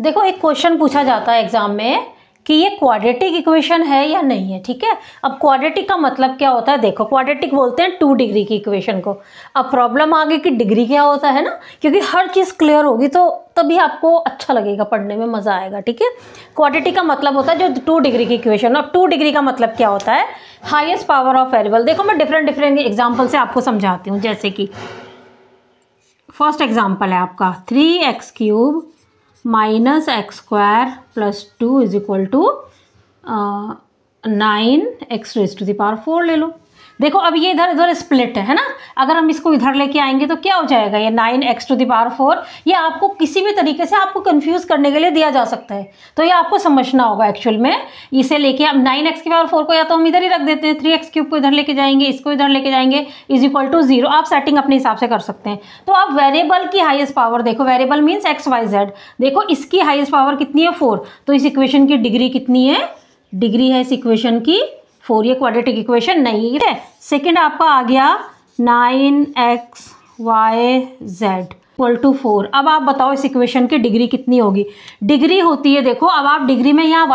देखो एक क्वेश्चन पूछा जाता है एग्जाम में कि ये क्वाड्रेटिक इक्वेशन है या नहीं है, ठीक है। अब क्वाड्रेटिक का मतलब क्या होता है, देखो क्वाड्रेटिक बोलते हैं 2 डिग्री की इक्वेशन को। अब प्रॉब्लम आ गई कि डिग्री क्या होता है ना, क्योंकि हर चीज़ क्लियर होगी तो तभी आपको अच्छा लगेगा, पढ़ने में मज़ा आएगा, ठीक है। क्वाड्रेटिक का मतलब होता है जो 2 डिग्री की इक्वेशन। अब 2 डिग्री का मतलब क्या होता है, हाईएस्ट पावर ऑफ वेरिएबल। देखो मैं डिफरेंट एग्जाम्पल से आपको समझाती हूँ। जैसे कि फर्स्ट एग्जाम्पल है आपका 3x³ minus x² plus 2 is equal to 9x⁴ ले लो। देखो अब ये इधर स्प्लिट है ना, अगर हम इसको इधर लेके आएंगे तो क्या हो जाएगा, ये 9x⁴। ये आपको किसी भी तरीके से आपको कंफ्यूज करने के लिए दिया जा सकता है, तो ये आपको समझना होगा एक्चुअल में। इसे लेके हम 9x⁴ को या तो हम इधर ही रख देते हैं, 3x³ को इधर लेके जाएंगे, इसको इधर लेके जाएंगे, इज इक्वल टू 0। आप सेटिंग अपने हिसाब से कर सकते हैं। तो आप वेरिएबल की हाईएस्ट पावर देखो, variable means x y z, देखो इसकी हाईएस्ट पावर कितनी है 4, तो इस इक्वेशन की डिग्री कितनी है, डिग्री है इस इक्वेशन की 4। ये क्वाड्रेटिक इक्वेशन नहीं है। सेकंड आपका आ गया 9xyz इक्वल टू 4। अब आप बताओ इस इक्वेशन की डिग्री कितनी होगी। डिग्री होती है, देखो अब आप डिग्री में यहाँ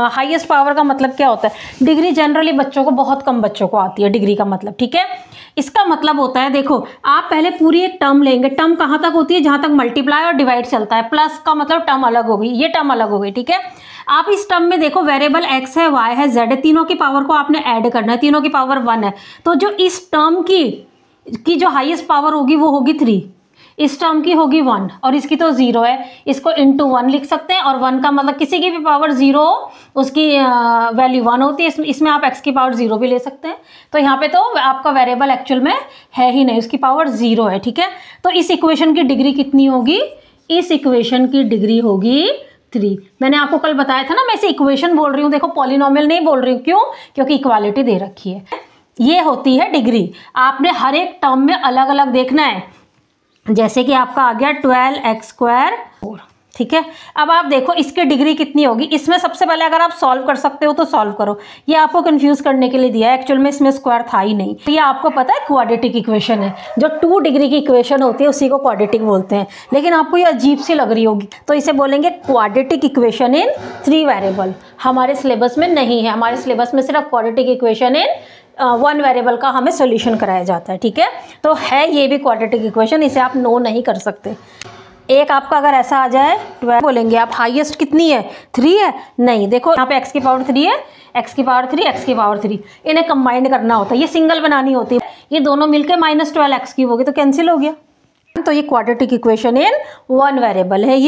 हाईएस्ट पावर का मतलब क्या होता है, डिग्री जनरली बच्चों को, बहुत कम बच्चों को आती है डिग्री का मतलब, ठीक है। इसका मतलब होता है, देखो आप पहले पूरी एक टर्म लेंगे, टर्म कहाँ तक होती है, जहाँ तक मल्टीप्लाई और डिवाइड चलता है। प्लस का मतलब टर्म अलग हो गई, ये टर्म अलग हो गई, ठीक है। आप इस टर्म में देखो वेरिएबल x है, y है, z है, तीनों की पावर को आपने ऐड करना है, तीनों की पावर 1 है। तो जो इस टर्म की जो हाईएस्ट पावर होगी वो होगी 3, इस टर्म की होगी 1 और इसकी तो 0 है। इसको इंटू 1 लिख सकते हैं, और 1 का मतलब किसी की भी पावर 0 हो उसकी वैल्यू 1 होती है। इसमें आप x की पावर 0 भी ले सकते हैं। तो यहाँ पे तो आपका वेरिएबल एक्चुअल में है ही नहीं, उसकी पावर 0 है, ठीक है। तो इस इक्वेशन की डिग्री कितनी होगी, इस इक्वेशन की डिग्री होगी 3। मैंने आपको कल बताया था ना, मैं इसे इक्वेशन बोल रही हूँ, देखो पॉलिनोमियल नहीं बोल रही हूँ। क्यों, क्योंकि इक्वालिटी दे रखी है। ये होती है डिग्री। आपने हर एक टर्म में अलग अलग देखना है। जैसे कि आपका आ गया 12x², ठीक है। अब आप देखो इसकी डिग्री कितनी होगी। इसमें सबसे पहले अगर आप सॉल्व कर सकते हो तो सॉल्व करो, ये आपको कंफ्यूज करने के लिए दिया है, एक्चुअल में इसमें स्क्वायर था ही नहीं। तो ये आपको पता है क्वाड्रेटिक इक्वेशन है, जो 2 डिग्री की इक्वेशन होती है उसी को क्वाड्रेटिक बोलते हैं। लेकिन आपको ये अजीब सी लग रही होगी, तो इसे बोलेंगे क्वाड्रेटिक इक्वेशन इन 3 वेरिएबल। हमारे सिलेबस में नहीं है, हमारे सिलेबस में सिर्फ क्वाड्रेटिक इक्वेशन इन 1 वेरिएबल का हमें सोल्यूशन कराया जाता है, ठीक है। तो है ये भी क्वाड्रेटिक इक्वेशन, इसे आप नो नहीं कर सकते। एक आपका अगर ऐसा आ जाए 12 बोलेंगे आप, हाईएस्ट कितनी है 3 है, नहीं देखो यहाँ पे x की पावर 3 है, x की पावर 3, x की पावर 3, इन्हें कंबाइंड करना होता है, ये सिंगल बनानी होती है। ये दोनों मिलके -12x³ होगी तो कैंसिल हो गया। तो ये क्वाड्रेटिक इक्वेशन इन 1 वेरिएबल है। ये